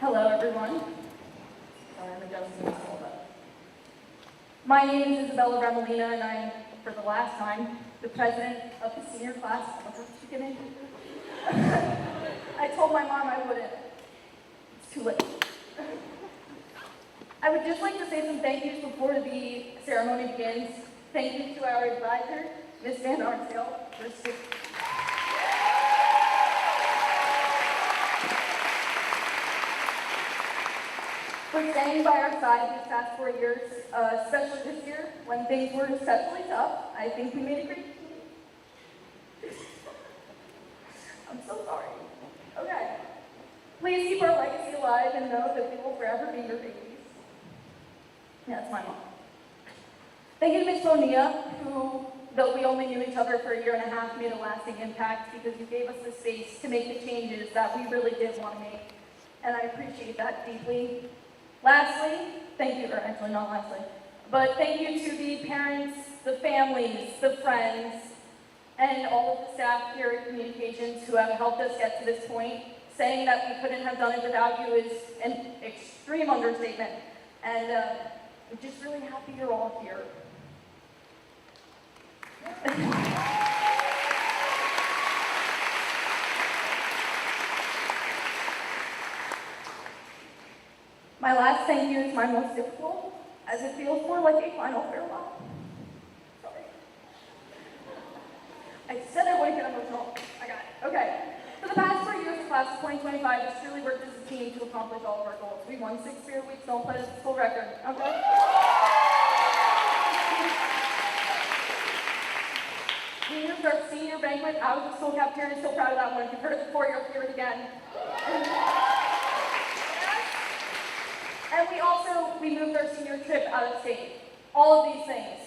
Hello, everyone. Sorry, I'm adjusting this a little bit. My name is Isabella Remelina, and I'm, for the last time, the president of the senior class. I told my mom I wouldn't. It's too late. I would just like to say some thank yous before the ceremony begins. Thank you to our advisor, Ms. Van Arsdale, for staying by our side these past 4 years, especially this year, when things were especially tough. I think we made a great team. I'm so sorry. Okay. Please keep our legacy alive and know that we will forever be your babies. Yeah, that's my mom. Thank you to Ms. Bonilla, who, though we only knew each other for a year and a half, made a lasting impact because you gave us the space to make the changes that we really did want to make. And I appreciate that deeply. Lastly, thank you, or actually not lastly, but thank you to the parents, the families, the friends, and all of the staff here at Communications who have helped us get to this point. Saying that we couldn't have done it without you is an extreme understatement. And I'm just really happy you're all here. My last thank you is my most difficult, as it feels more like a final farewell. Sorry. I said I wouldn't get emotional. I got it. Okay. For the past 4 years, the class of 2025 has truly worked as a team to accomplish all of our goals. We won 6 Spirit Weeks, don't play this full record. Okay? We moved our senior banquet out of the school cafeteria. So proud of that one. If you've heard it before, you'll hear it again. And we moved our senior trip out of state. All of these things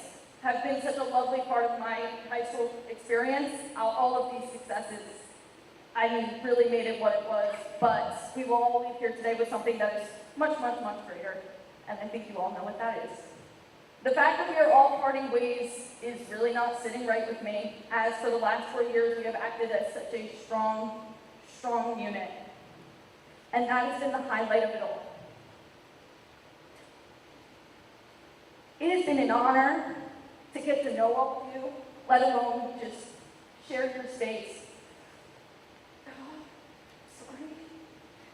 have been such a lovely part of my high school experience. All of these successes, I mean, really made it what it was. But we will all leave here today with something that is much, much, much greater. And I think you all know what that is. The fact that we are all parting ways is really not sitting right with me, as for the last 4 years we have acted as such a strong, strong unit. And that has been the highlight of it all. It has been an honor to get to know all of you, let alone just share your space. Sorry.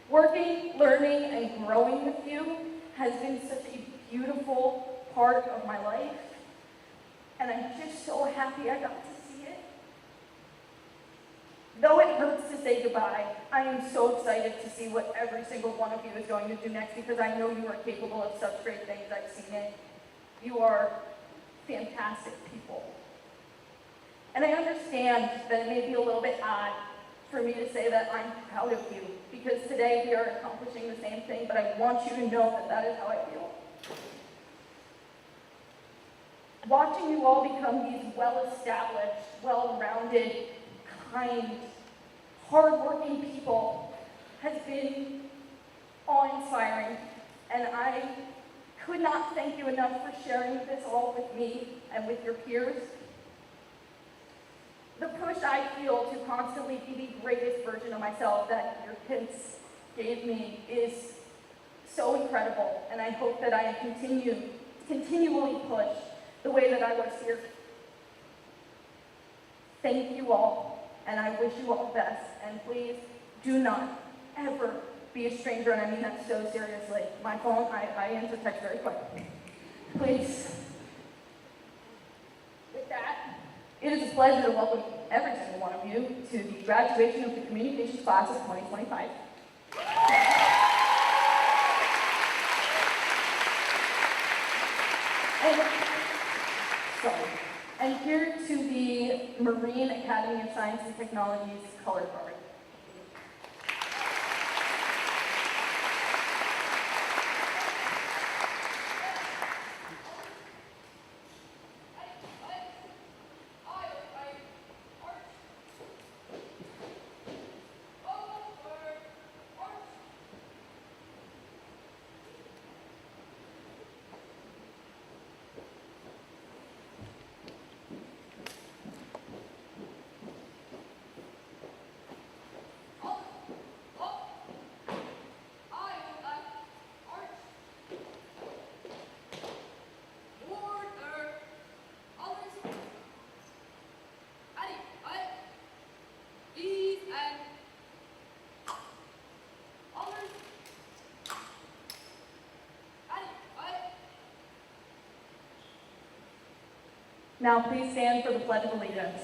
Working, learning, and growing with you has been such a beautiful part of my life, and I'm just so happy I got to see it. Though it hurts to say goodbye, I am so excited to see what every single one of you is going to do next, because I know you are capable of such great things. I've seen it. You are fantastic people. And I understand that it may be a little bit odd for me to say that I'm proud of you, because today we are accomplishing the same thing, but I want you to know that that is how I feel. Watching you all become these well-established, well-rounded, kind, hard-working people has been awe-inspiring, and I could not thank you enough for sharing this all with me and with your peers. The push I feel to constantly be the greatest version of myself that your kids gave me is so incredible, and I hope that I continually push the way that I was here. Thank you all, and I wish you all the best, and please do not ever be a stranger, and I mean that so seriously. My phone, I answer text very quick. Please. With that, it is a pleasure to welcome every single one of you to the graduation of the Communications class of 2025. And here to the Marine Academy of Science and Technology's color guard. Now please stand for the Pledge of Allegiance.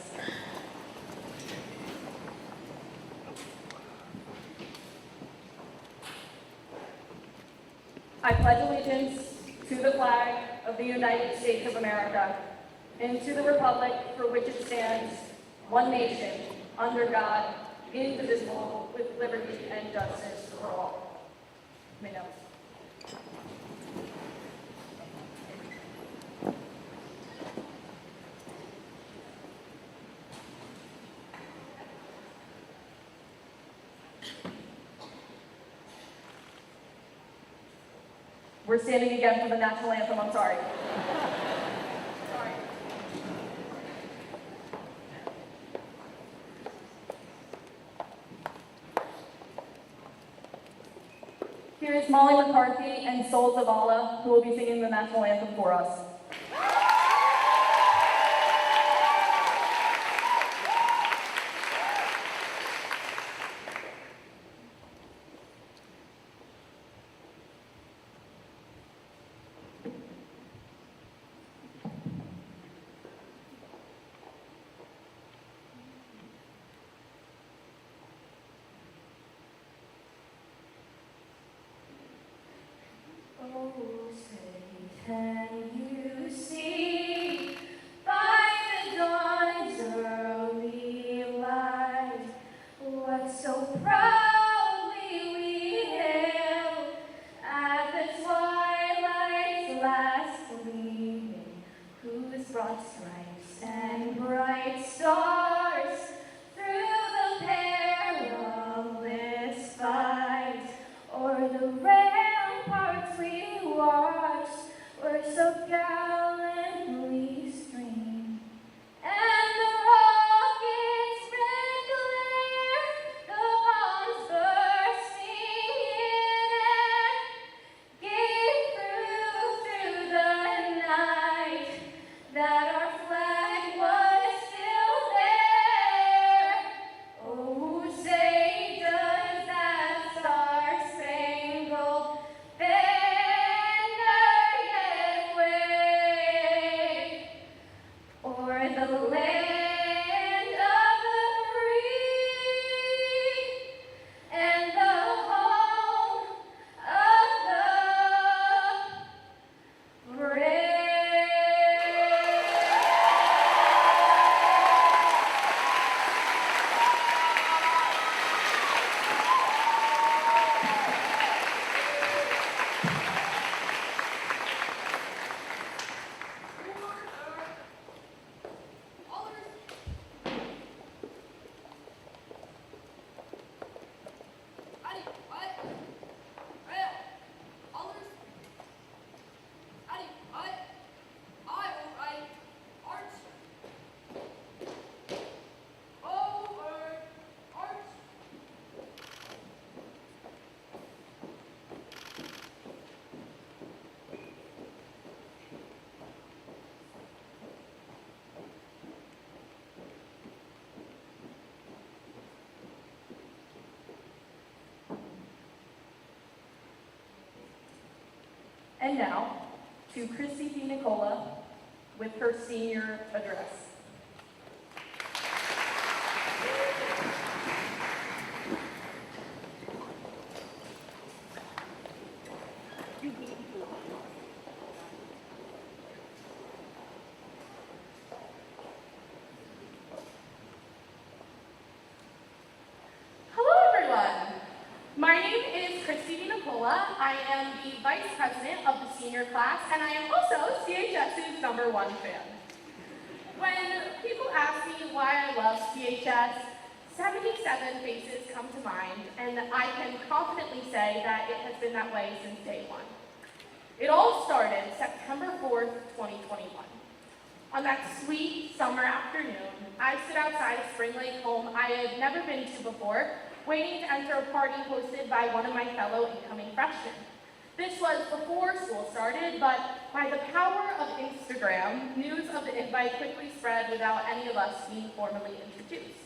I pledge allegiance to the flag of the United States of America and to the republic for which it stands, one nation, under God, indivisible, with liberty and justice for all. You may know. We're standing again for the national anthem. I'm sorry. Sorry. Here is Molly McCarthy and Soul Zavala, who will be singing the national anthem for us. Oh, say, can you see by the dawn's early light what so proudly we hailed at the twilight's last gleaming, whose broad stripes and bright stars through the perilous fight o'er the ramparts we watched were so gallantly streamed, and the rockets' red glare, the bombs bursting in and gave through the night that our flag was still there. Oh, say does that star-spangled banner yet wave o'er the land of the free and the home of the brave? And now, to Chrissy P. Nicola with her senior address. Hello, everyone. My name is Christy D. Nicola. I am the Vice President of the senior class, and I am also CHS's #1 fan. When people ask me why I love CHS, 77 faces come to mind, and I can confidently say that it has been that way since day one. It all started September 4th, 2021. On that sweet summer afternoon, I stood outside a Spring Lake home I had never been to before, waiting to enter a party hosted by one of my fellow incoming freshmen. This was before school started, but by the power of Instagram, news of the invite quickly spread without any of us being formally introduced.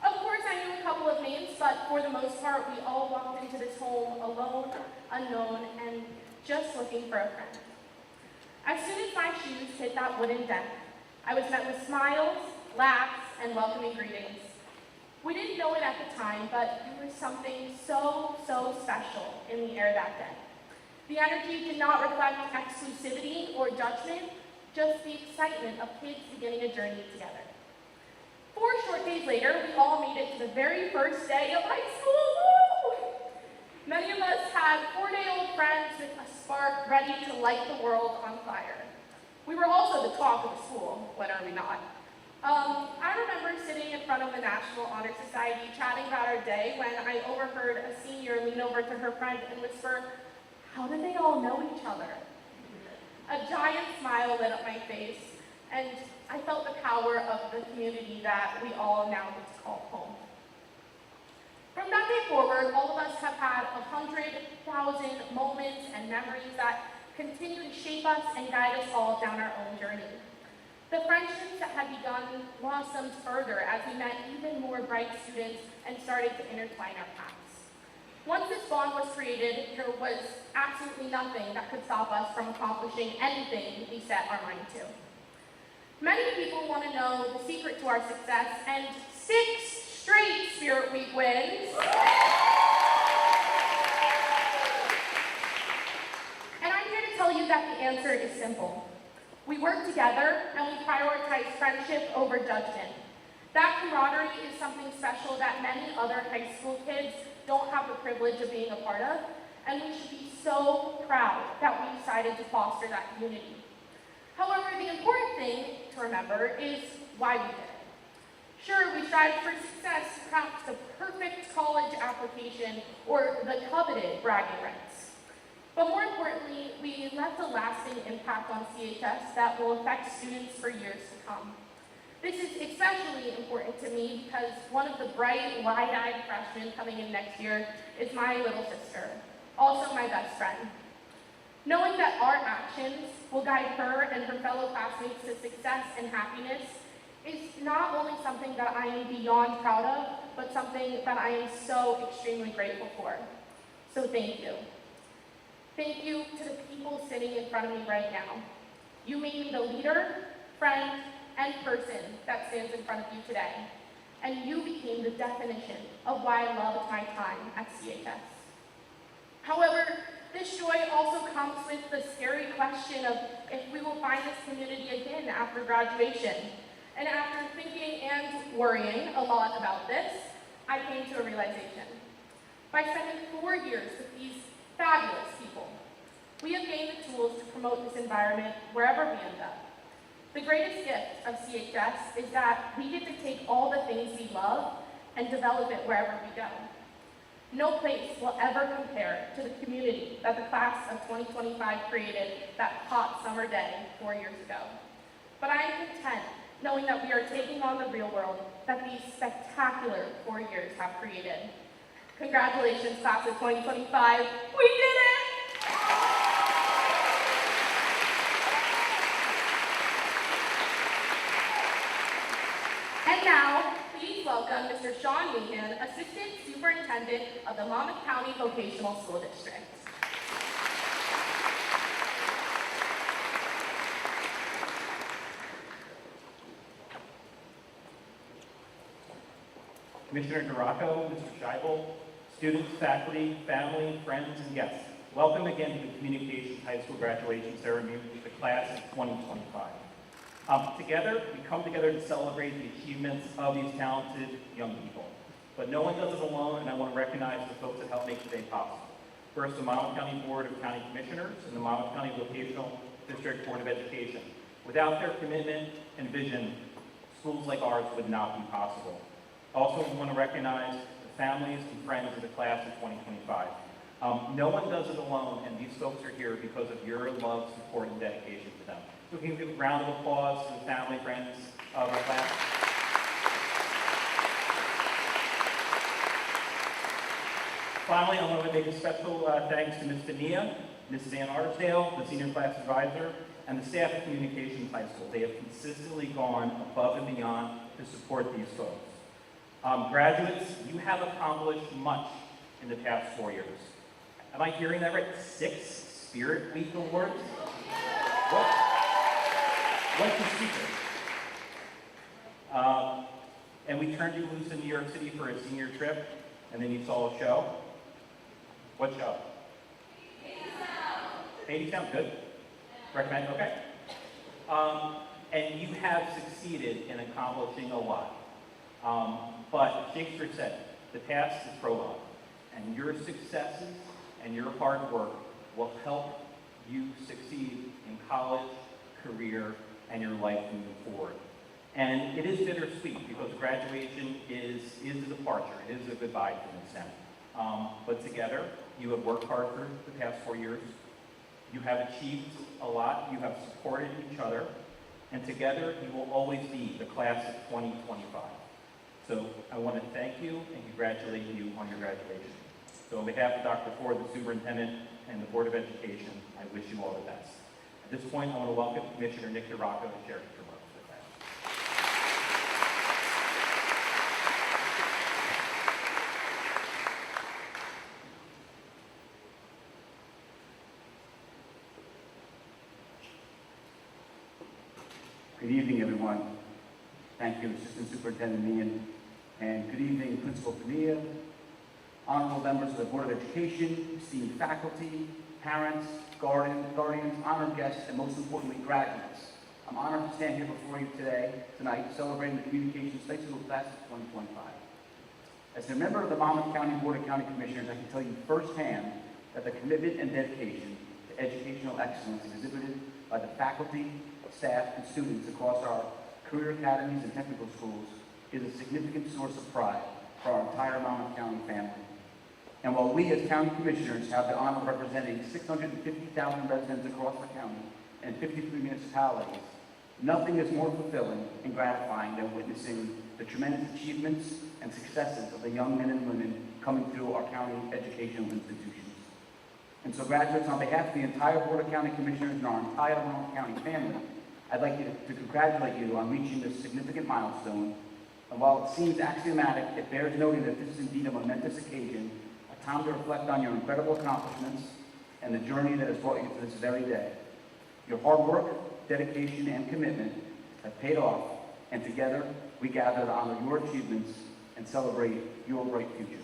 Of course, I knew a couple of names, but for the most part, we all walked into this home alone, unknown, and just looking for a friend. As soon as my shoes hit that wooden deck, I was met with smiles, laughs, and welcoming greetings. We didn't know it at the time, but there was something so special in the air that day. The energy did not reflect exclusivity or judgment, just the excitement of kids beginning a journey together. 4 short days later, we all made it to the very first day of high school. Woo! Many of us had 4-day-old friends with a spark ready to light the world on fire. We were also the talk of the school, when are we not? I remember sitting in front of the National Honor Society chatting about our day when I overheard a senior lean over to her friend and whisper, "How did they all know each other?" A giant smile lit up my face, and I felt the power of the community that we all now get to call home. From that day forward, all of us have had 100,000 moments and memories that continue to shape us and guide us all down our own journey. The friendships that had begun blossomed further as we met even more bright students and started to intertwine our paths. Once this bond was created, there was absolutely nothing that could stop us from accomplishing anything we set our mind to. Many people want to know the secret to our success, and 6 straight Spirit Week wins. And I'm here to tell you that the answer is simple. We work together and we prioritize friendship over judgment. That camaraderie is something special that many other high school kids don't have the privilege of being a part of, and we should be so proud that we decided to foster that community. However, the important thing to remember is why we did it. Sure, we strived for success, perhaps the perfect college application or the coveted bragging rights. But more importantly, we left a lasting impact on CHS that will affect students for years to come. This is especially important to me because one of the bright, wide-eyed freshmen coming in next year is my little sister, also my best friend. Knowing that our actions will guide her and her fellow classmates to success and happiness is not only something that I am beyond proud of, but something that I am so extremely grateful for. So thank you. Thank you to the people sitting in front of me right now. You made me the leader, friend, and person that stands in front of you today. And you became the definition of why I loved my time at CHS. However, this joy also comes with the scary question of if we will find this community again after graduation. And after thinking and worrying a lot about this, I came to a realization. By spending 4 years with these fabulous people, we have gained the tools to promote this environment wherever we end up. The greatest gift of CHS is that we get to take all the things we love and develop it wherever we go. No place will ever compare to the community that the class of 2025 created that hot summer day 4 years ago. But I am content knowing that we are taking on the real world that these spectacular 4 years have created. Congratulations, class of 2025. We did it! And now, please welcome Mr. Sean Meehan, Assistant Superintendent of the Monmouth County Vocational School District. Commissioner Duraco, Mr. Scheibel, students, faculty, family, friends, and guests, welcome again to the Communications High School graduation ceremony with the class of 2025. Together, we come together to celebrate the achievements of these talented young people. But no one does it alone, and I want to recognize the folks that helped make today possible. First, the Monmouth County Board of County Commissioners and the Monmouth County Vocational District Board of Education. Without their commitment and vision, schools like ours would not be possible. Also, we want to recognize the families and friends of the class of 2025. No one does it alone, and these folks are here because of your love, support, and dedication to them. So we can give a round of applause to the family, friends of our class. Finally, I want to make a special thanks to Ms. Benia, Mrs. Ann Arsdale, the senior class advisor, and the staff of Communications High School. They have consistently gone above and beyond to support these folks. Graduates, you have accomplished much in the past 4 years. Am I hearing that right? 6 Spirit Week awards? What's the secret? And we turned you loose in New York City for a senior trip, and then you saw a show. What show? Hadestown, good. Recommend, okay. And you have succeeded in accomplishing a lot. But Shakespeare said, the task is prologue, and your successes and your hard work will help you succeed in college, career, and your life moving forward. And it is bittersweet because graduation is a departure. It is a goodbye to an extent. But together, you have worked hard for the past 4 years. You have achieved a lot. You have supported each other. And together, you will always be the class of 2025. So I want to thank you and congratulate you on your graduation. So on behalf of Dr. Ford, the superintendent, and the Board of Education, I wish you all the best. At this point, I want to welcome Commissioner Nick DeRocco to share his remarks with us. Good evening, everyone. Thank you, Assistant Superintendent Meehan, and good evening, Principal Pania, honorable members of the Board of Education, esteemed faculty, parents, guardians, honored guests, and most importantly, graduates. I'm honored to stand here before you tonight, celebrating the Communications High School Class of 2025. As a member of the Monmouth County Board of County Commissioners, I can tell you firsthand that the commitment and dedication to educational excellence exhibited by the faculty, staff, and students across our career academies and technical schools is a significant source of pride for our entire Monmouth County family. And while we as county commissioners have the honor of representing 650,000 residents across the county and 53 municipalities, nothing is more fulfilling and gratifying than witnessing the tremendous achievements and successes of the young men and women coming through our county educational institutions. And so graduates, on behalf of the entire Board of County Commissioners and our entire Monmouth County family, I'd like to congratulate you on reaching this significant milestone. And while it seems axiomatic, it bears noting that this is indeed a momentous occasion, a time to reflect on your incredible accomplishments and the journey that has brought you to this very day. Your hard work, dedication, and commitment have paid off, and together we gather to honor your achievements and celebrate your bright future.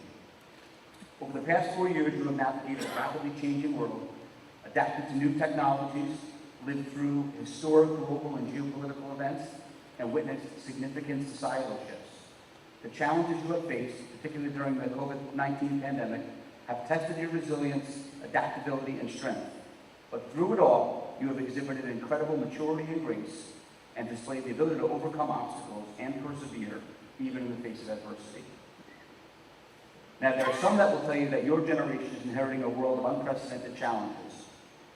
Over the past 4 years, you have navigated a rapidly changing world, adapted to new technologies, lived through historic global and geopolitical events, and witnessed significant societal shifts. The challenges you have faced, particularly during the COVID-19 pandemic, have tested your resilience, adaptability, and strength. But through it all, you have exhibited incredible maturity and grace, and displayed the ability to overcome obstacles and persevere, even in the face of adversity. Now, there are some that will tell you that your generation is inheriting a world of unprecedented challenges,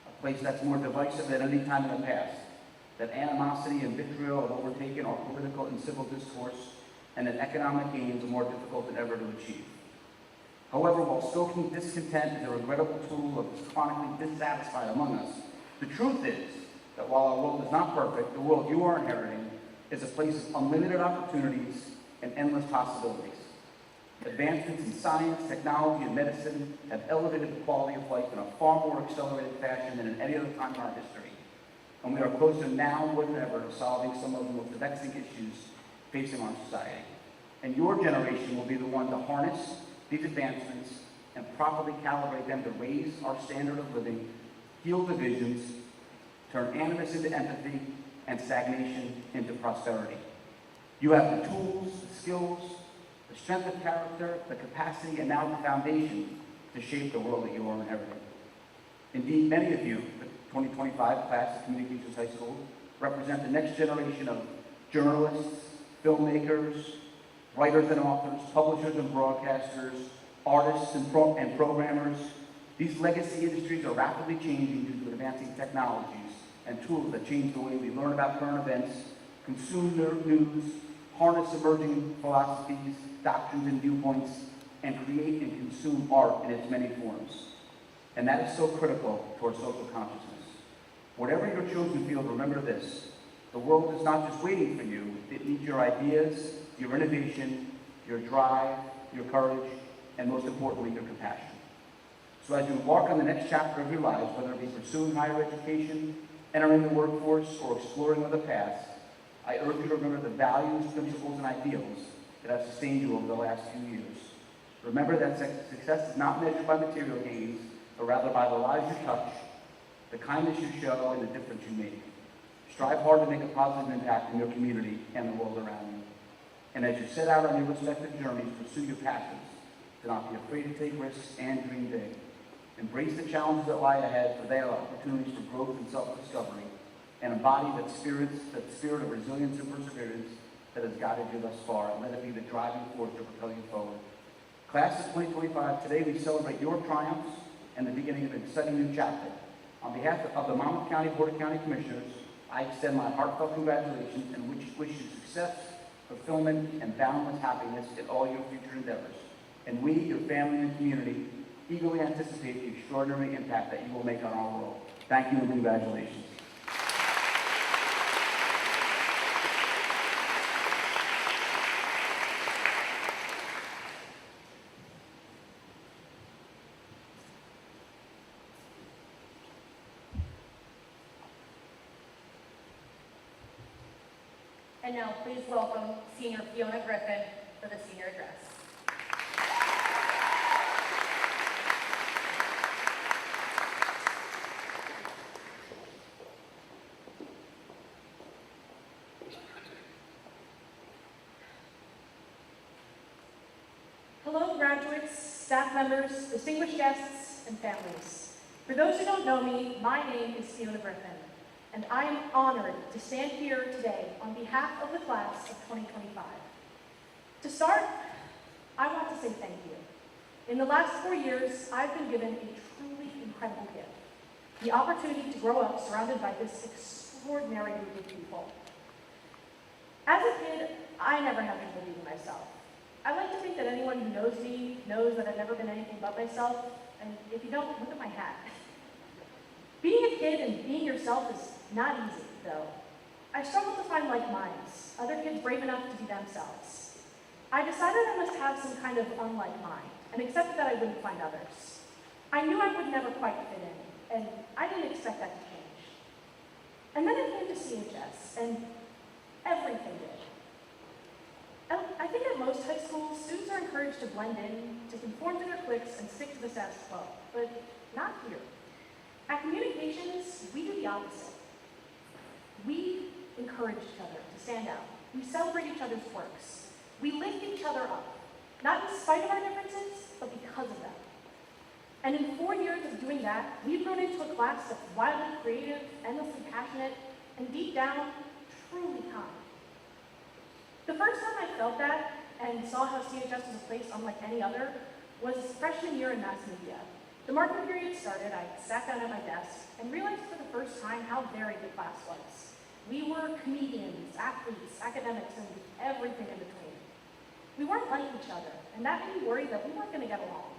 a place that's more divisive than any time in the past, that animosity and vitriol have overtaken our political and civil discourse, and that economic gains are more difficult than ever to achieve. However, while stoking discontent is a regrettable tool of the chronically dissatisfied among us, the truth is that while our world is not perfect, the world you are inheriting is a place of unlimited opportunities and endless possibilities. Advancements in science, technology, and medicine have elevated the quality of life in a far more accelerated fashion than in any other time in our history. And we are closer now more than ever to solving some of the most vexing issues facing our society. And your generation will be the one to harness these advancements and properly calibrate them to raise our standard of living, heal divisions, turn animus into empathy, and stagnation into prosperity. You have the tools, the skills, the strength of character, the capacity, and now the foundation to shape the world that you are inheriting. Indeed, many of you, the 2025 class of Communications High School, represent the next generation of journalists, filmmakers, writers and authors, publishers and broadcasters, artists and programmers. These legacy industries are rapidly changing due to advancing technologies and tools that change the way we learn about current events, consume news, harness emerging philosophies, doctrines, and viewpoints, and create and consume art in its many forms. And that is so critical to our social consciousness. Whatever your chosen field, remember this: the world is not just waiting for you, it needs your ideas, your innovation, your drive, your courage, and most importantly, your compassion. So as you embark on the next chapter of your lives, whether it be pursuing higher education, entering the workforce, or exploring other paths, I urge you to remember the values, principles, and ideals that have sustained you over the last few years. Remember that success is not measured by material gains, but rather by the lives you touch, the kindness you show, and the difference you make. Strive hard to make a positive impact in your community and the world around you. And as you set out on your respective journeys to pursue your passions, do not be afraid to take risks and dream big. Embrace the challenges that lie ahead, for they are opportunities for growth and self-discovery, and embody that spirit of resilience and perseverance that has guided you thus far, and let it be the driving force to propel you forward. Class of 2025, today we celebrate your triumphs and the beginning of an exciting new chapter. On behalf of the Monmouth County Board of County Commissioners, I extend my heartfelt congratulations and wish you success, fulfillment, and boundless happiness in all your future endeavors. And we, your family and community, eagerly anticipate the extraordinary impact that you will make on our world. Thank you and congratulations. And now please welcome Senior Fiona Griffin for the senior address. Hello, graduates, staff members, distinguished guests, and families. For those who don't know me, my name is Fiona Griffin, and I am honored to stand here today on behalf of the class of 2025. To start, I want to say thank you. In the last 4 years, I've been given a truly incredible gift, the opportunity to grow up surrounded by this extraordinary group of people. As a kid, I never had trouble being myself. I like to think that anyone who knows me knows that I've never been anything but myself, and if you don't, look at my hat. Being a kid and being yourself is not easy, though. I struggled to find like minds, other kids brave enough to be themselves. I decided I must have some kind of unlike mind, and accepted that I wouldn't find others. I knew I would never quite fit in, and I didn't expect that to change. And then it came to CHS, and everything did. I think at most high schools, students are encouraged to blend in, to conform to their cliques, and stick to the status quo, but not here. At Communications, we do the opposite. We encourage each other to stand out. We celebrate each other's works. We lift each other up, not in spite of our differences, but because of them. And in 4 years of doing that, we've grown into a class that's wildly creative, endlessly passionate, and deep down, truly kind. The first time I felt that and saw how CHS was a place unlike any other was freshman year in mass media. The marking period started, I sat down at my desk and realized for the first time how varied the class was. We were comedians, athletes, academics, and everything in between. We weren't like each other, and that made me worried that we weren't going to get along.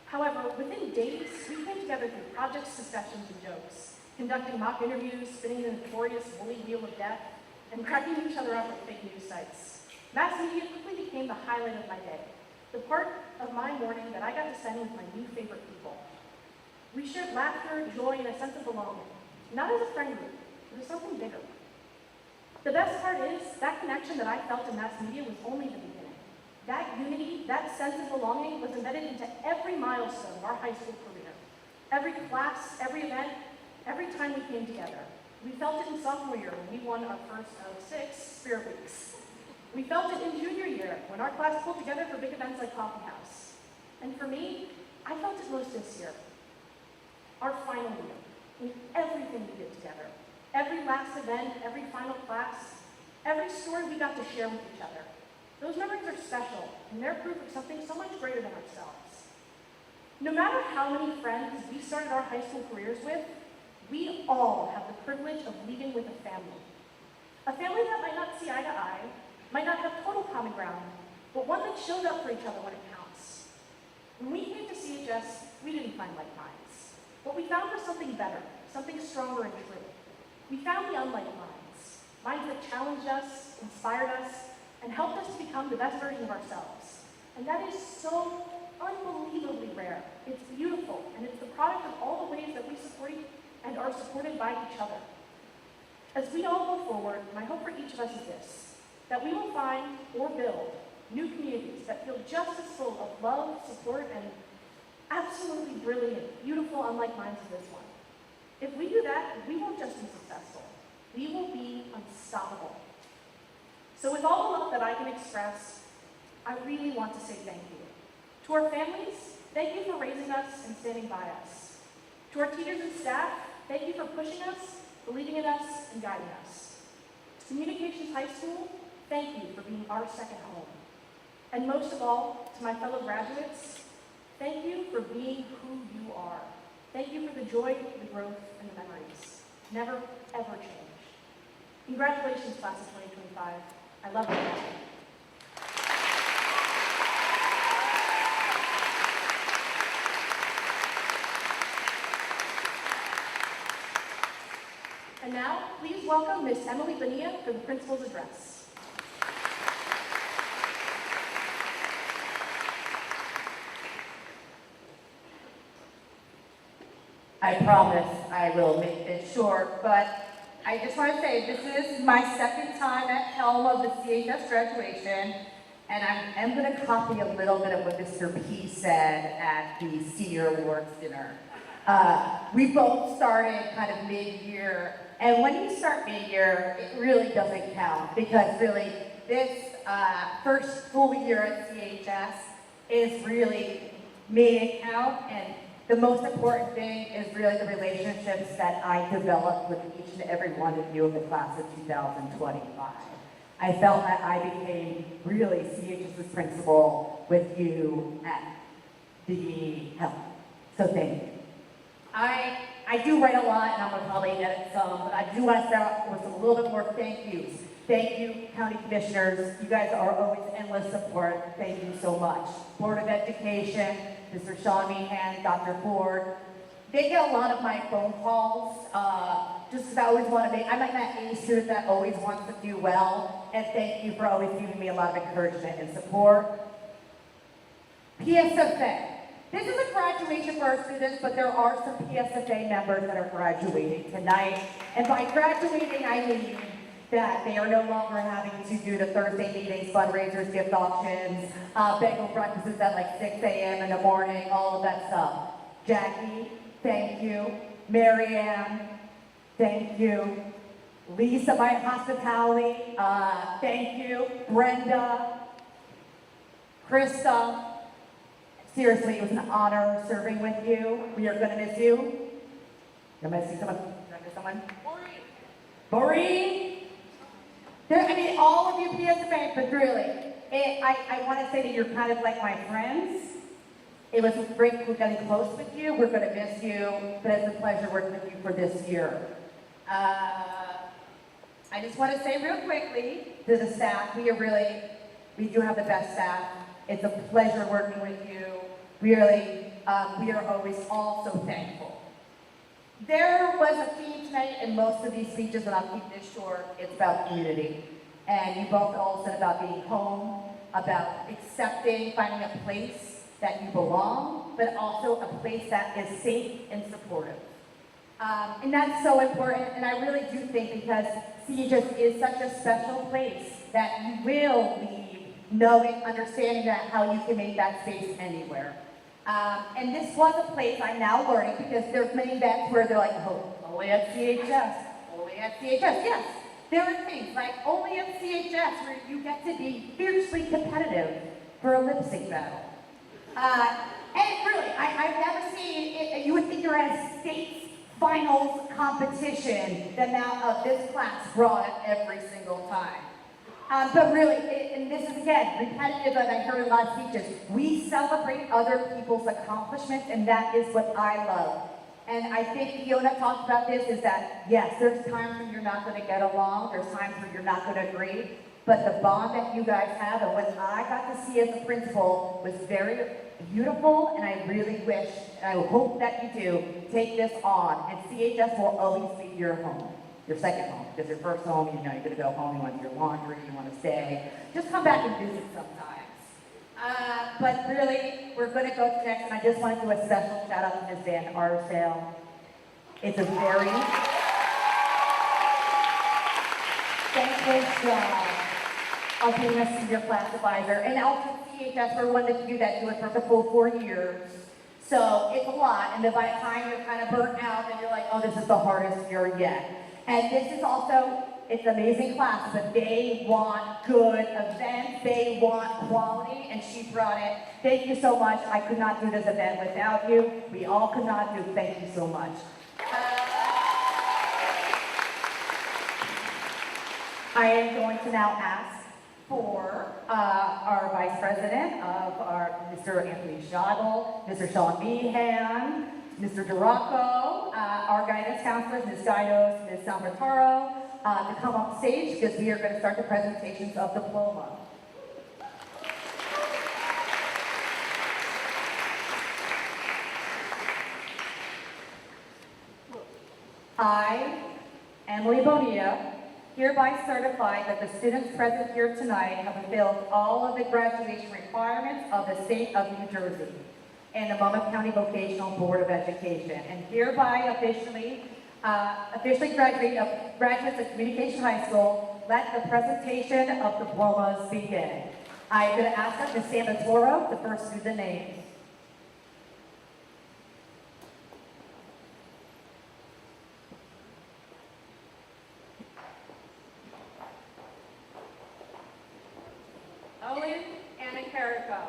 However, within days, we came together through projects, discussions, and jokes, conducting mock interviews, spinning the notorious woolly wheel of death, and cracking each other up with fake news sites. Mass media quickly became the highlight of my day, the part of my morning that I got to spend with my new favorite people. We shared laughter, joy, and a sense of belonging, not as a friend group, but as something bigger. The best part is, that connection that I felt in mass media was only the beginning. That unity, that sense of belonging was embedded into every milestone of our high school career. Every class, every event, every time we came together. We felt it in sophomore year when we won our first of 6 Spirit Weeks. We felt it in junior year when our class pulled together for big events like Coffee House. And for me, I felt it most this year. Our final year, in everything we did together. Every last event, every final class, every story we got to share with each other. Those memories are special, and they're proof of something so much greater than ourselves. No matter how many friends we started our high school careers with, we all have the privilege of leaving with a family. A family that might not see eye to eye, might not have total common ground, but one that shows up for each other when it counts. When we came to CHS, we didn't find like minds. What we found was something better, something stronger and true. We found the unlike minds, minds that challenged us, inspired us, and helped us to become the best version of ourselves. And that is so unbelievably rare. It's beautiful, and it's the product of all the ways that we support and are supported by each other. As we all go forward, my hope for each of us is this, that we will find or build new communities that feel just as full of love, support, and absolutely brilliant, beautiful, unlike minds as this one. If we do that, we won't just be successful, we will be unstoppable. So with all the love that I can express, I really want to say thank you. To our families, thank you for raising us and standing by us. To our teachers and staff, thank you for pushing us, believing in us, and guiding us. To Communications High School, thank you for being our second home. And most of all, to my fellow graduates, thank you for being who you are. Thank you for the joy, the growth, and the memories. Never, ever change. Congratulations, class of 2025. I love you all. And now, please welcome Miss Emily Bonilla for the principal's address. I promise I will make this short, but I just want to say this is my second time at helm of the CHS graduation, and I am going to copy a little bit of what Mr. P said at the senior awards dinner. We both started kind of mid-year, and when you start mid-year, it really doesn't count, because really this first full year at CHS is really made it count, and the most important thing is really the relationships that I developed with each and every one of you in the class of 2025. I felt that I became really CHS's principal with you at the helm. So thank you. I do write a lot, and I'm going to probably edit some, but I do want to start off with a little bit more thank yous. Thank you, county commissioners. You guys are always endless support. Thank you so much. Board of Education, Mr. Sean Meehan, Dr. Ford. They get a lot of my phone calls, just because I always want to I'm like that A student that always wants to do well, and thank you for always giving me a lot of encouragement and support. PSFA. This is a graduation for our students, but there are some PSFA members that are graduating tonight, and by graduating, I mean that they are no longer having to do the Thursday meetings, fundraisers, gift auctions, bagel breakfasts at like 6 a.m. in the morning, all of that stuff. Jackie, thank you. Marianne, thank you. Lisa, my hospitality, thank you. Brenda, Krista, seriously, it was an honor serving with you. We are gonna miss you. Am I see someone? Did I miss someone? Maureen. I mean, all of you PSFA, but really, I want to say that you're kind of like my friends. It was great getting close with you. We're going to miss you, but it's a pleasure working with you for this year. I just want to say real quickly to the staff, we do have the best staff. It's a pleasure working with you. Really, we are always all so thankful. There was a theme tonight in most of these speeches, and I'll keep this short. It's about community. And you both all said about being home, about accepting, finding a place that you belong, but also a place that is safe and supportive. And that's so important, and I really do think because CHS is such a special place that you will leave knowing, understanding that how you can make that space anywhere. And this was a place I'm now learning, because there's many events where they're like, oh, only at CHS, only at CHS. Yes, there are things like only at CHS where you get to be fiercely competitive for a lip sync battle. And really, I've never seen it. You would think you're at a state's finals competition, the amount of this class brought it every single time. But really, and this is again, repetitive, and I heard a lot of speeches, we celebrate other people's accomplishments, and that is what I love. And I think Fiona talked about this, is that, yes, there's times when you're not going to get along, there's times when you're not going to agree, but the bond that you guys have, and what I got to see as a principal, was very beautiful, and I really wish, and I hope that you do, take this on, and CHS will always be your home. Your second home, because your first home, you know, you're going to go home, you want to do your laundry, you want to stay. Just come back and visit sometimes. But really, we're going to go to next, and I just want to do a special shout out to Ms. Van Arsdale. It's a very... thankless job of being a senior class advisor. And also CHS, we're one of the few that do it for the full 4 years. So it's a lot, and then by the time you're kind of burnt out and you're like, oh, this is the hardest year yet. And this is also, it's an amazing class, but they want good events, they want quality, and she brought it. Thank you so much. I could not do this event without you. We all could not do. Thank you so much. I am going to now ask for our Vice President of Mr. Anthony Schadl, Mr. Sean Meehan, Mr. Duraco, our guidance counselors, Ms. Gaios, Ms. Salvataro, to come up stage because we are going to start the presentations of diploma. I, Emily Bonilla, hereby certify that the students present here tonight have fulfilled all of the graduation requirements of the state of New Jersey and the Monmouth County Vocational Board of Education, and hereby officially graduates of Communication High School. Let the presentation of diplomas begin. I'm going to ask Ms. Salvataro to first do the names. Owen Anacarico.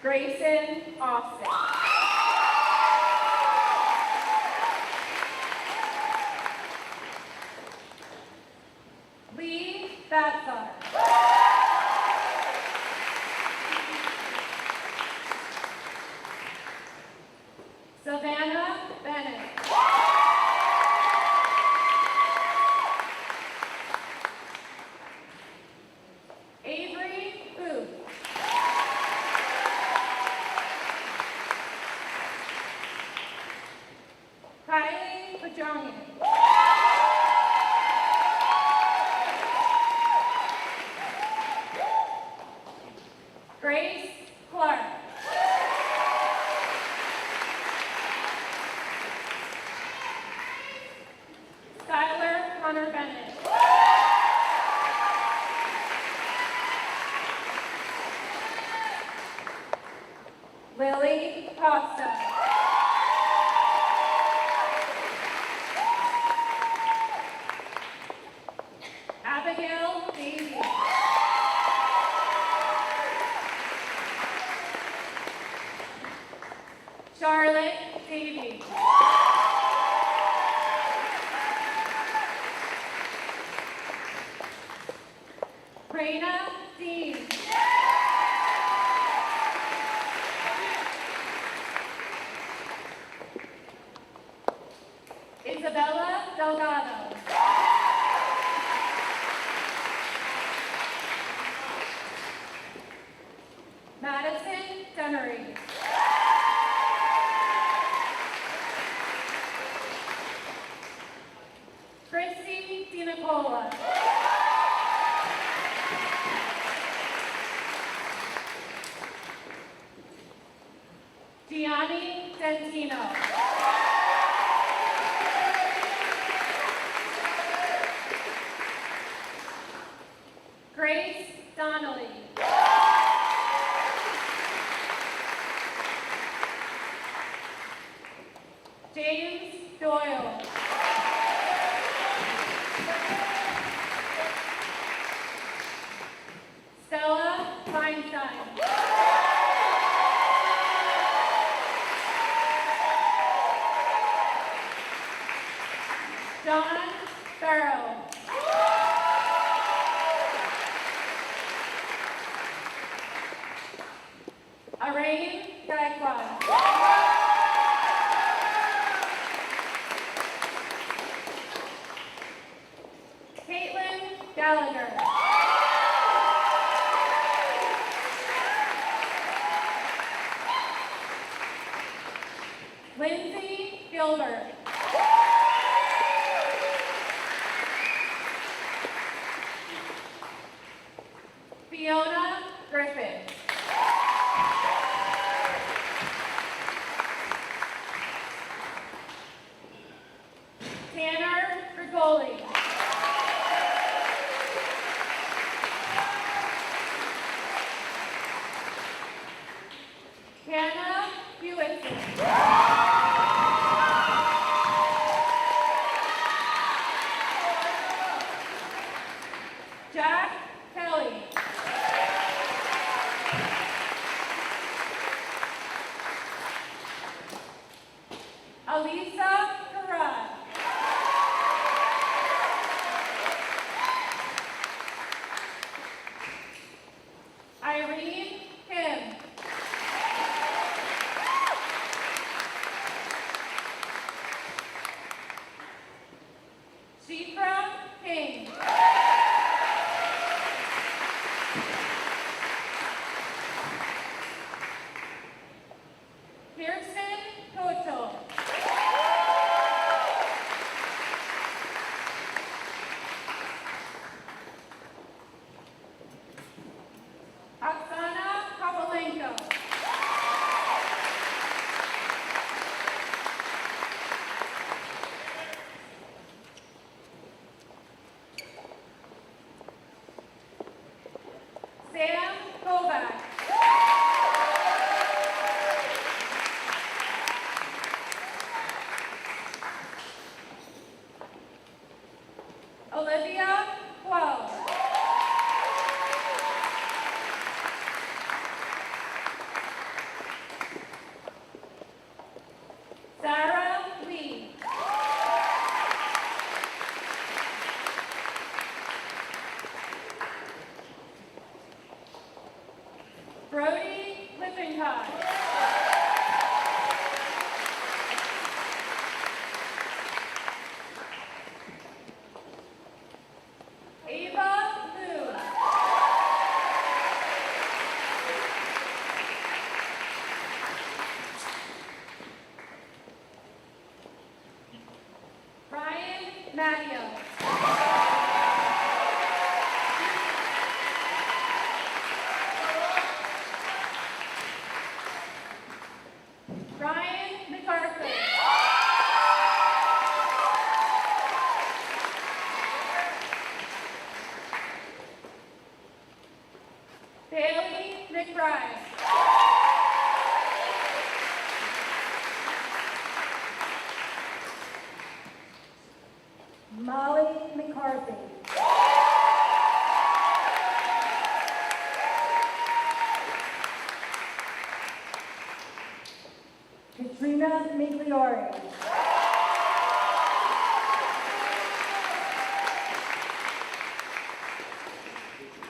Grayson Austin. Lee Batsar. Savannah Bennett. Avery Booth. Kylie Bajonian. Grace Clark. Skylar Connor Bennett. Lily Costa. Abigail Davey. Charlotte Davey. Raina Dean. Isabella Delgado. Madison Demery. Christy DiNicola. Gianni Dentino. Grace Donnelly. James Doyle. Stella Feinstein. John Farrell. Arain Gaikwad. Caitlin Gallagher. Lindsay Gilbert. Fiona Griffin. 12. Sarah Lee. Brody Lippincott. Ava Liu. Ryan Mattio. Ryan MacArthur. Bailey McBride. Molly McCarthy. Katrina Migliori.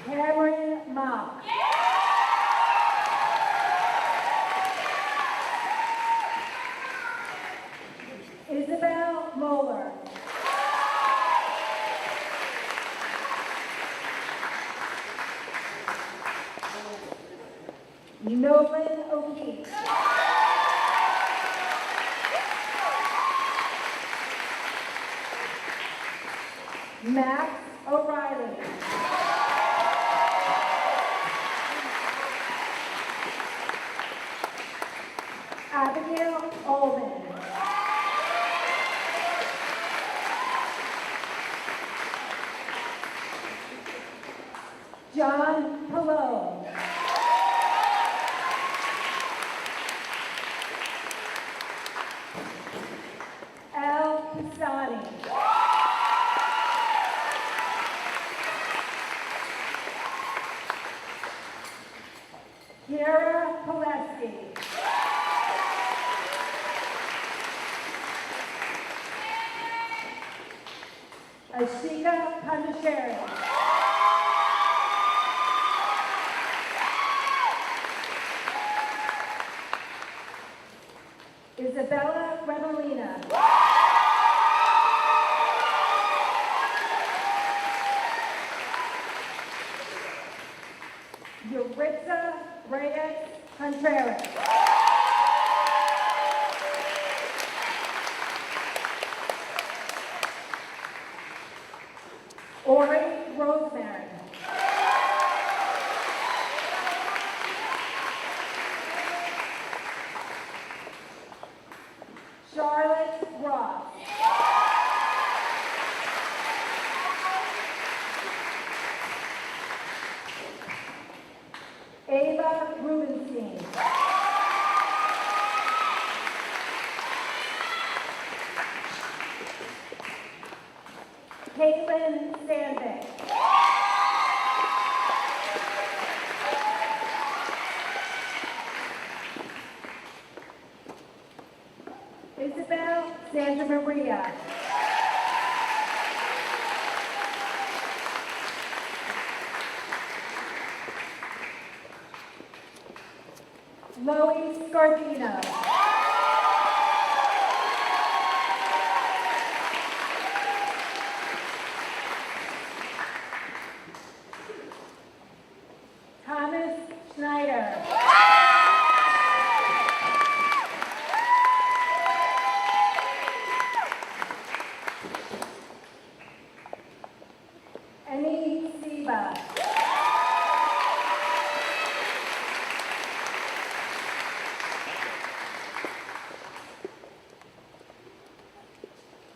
Cameron Mock. Isabel Moeller. Nolan O'Keefe. Max O'Reilly. Abigail Olden. John Pillow. Al Pisani. Kiara Pileski. Ashika Pandasheri. Isabella Revelina. Yuritza Reyes Contreras. Ori Rosemary. Charlotte Ross. Ava Rubenstein. Caitlin Sandbeck. Isabel Santa Maria. Lois Scardino. Thomas Schneider. Annie Siba.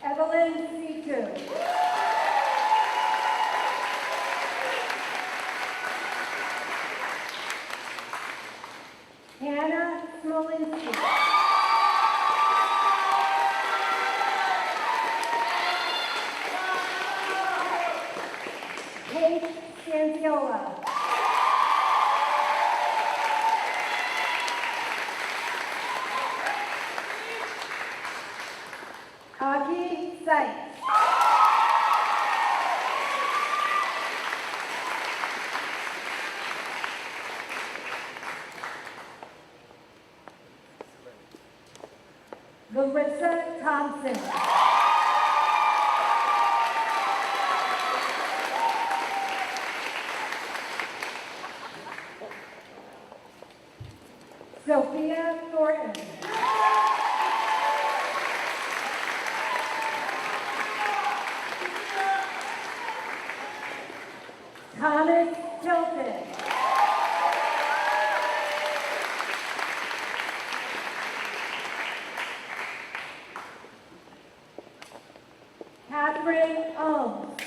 Evelyn Situ. Hannah Smolinski. Kate Scanziola. Aki Sykes. Larissa Thompson. Sophia Thornton. Thomas Tilton. Catherine Ohms.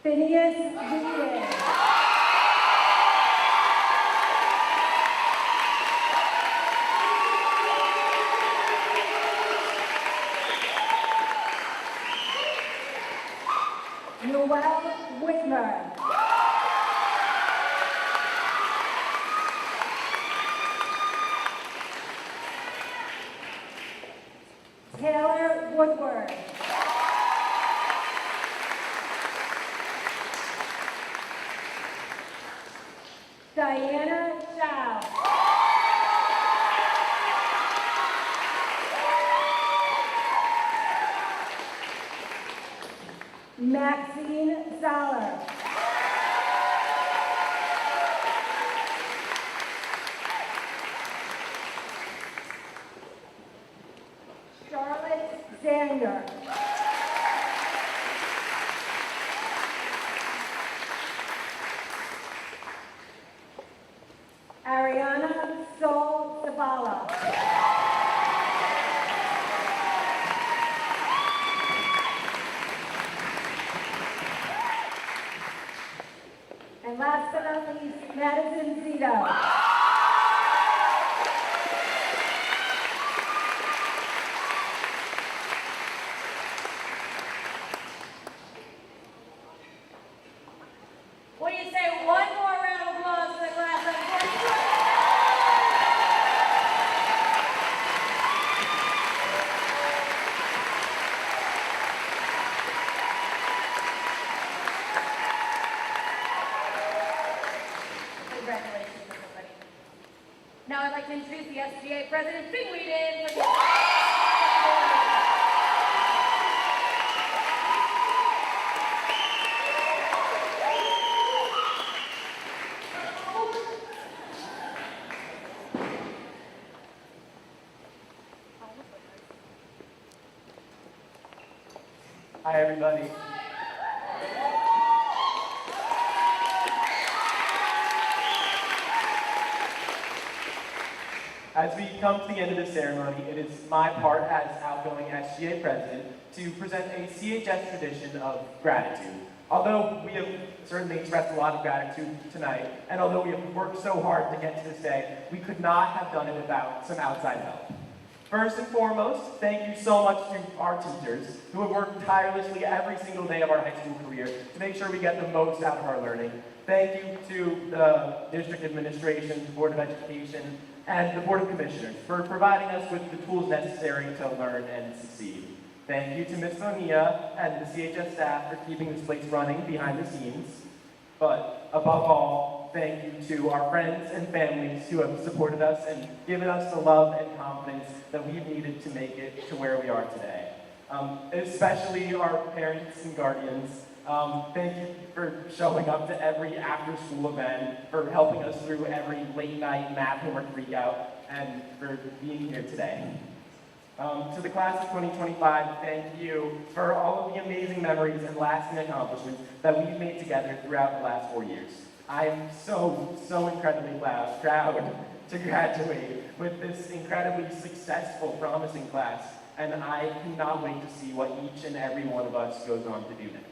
Phineas Diaz. Noel Whitmer. Taylor Woodward. Diana Chow. Maxine Zoller. Charlotte Zander. Ariana Sol Zavala. And last but not least, Madison Zito. What do you say? One more round of applause for the class of 2020. Congratulations, everybody. Now I'd like to introduce the SGA President, Big Whedon, for the Hi, everybody. As we come to the end of the ceremony, it is my part as outgoing SGA president to present a CHS tradition of gratitude. Although we have certainly expressed a lot of gratitude tonight, and although we have worked so hard to get to this day, we could not have done it without some outside help. First and foremost, thank you so much to our teachers who have worked tirelessly every single day of our high school career to make sure we get the most out of our learning. Thank you to the district administration, the Board of Education, and the Board of Commissioners for providing us with the tools necessary to learn and succeed. Thank you to Ms. Bonilla and the CHS staff for keeping this place running behind the scenes. But above all, thank you to our friends and families who have supported us and given us the love and confidence that we've needed to make it to where we are today. Especially our parents and guardians. Thank you for showing up to every after-school event, for helping us through every late-night math homework freakout, and for being here today. To the class of 2025, thank you for all of the amazing memories and lasting accomplishments that we've made together throughout the last 4 years. I am so incredibly proud to graduate with this incredibly successful, promising class, and I cannot wait to see what each and every one of us goes on to do next.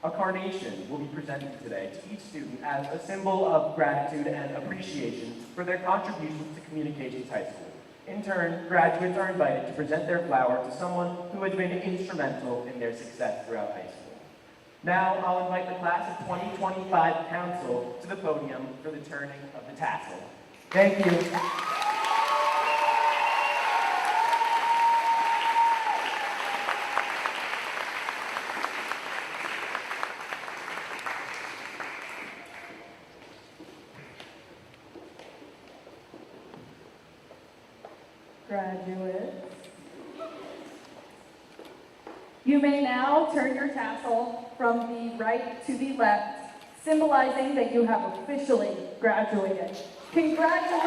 A carnation will be presented today to each student as a symbol of gratitude and appreciation for their contributions to Communications High School. In turn, graduates are invited to present their flower to someone who has been instrumental in their success throughout high school. Now, I'll invite the class of 2025 council to the podium for the turning of the tassel. Thank you. Graduates, you may now turn your tassel from the right to the left, symbolizing that you have officially graduated. Congratulations.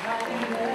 Wow.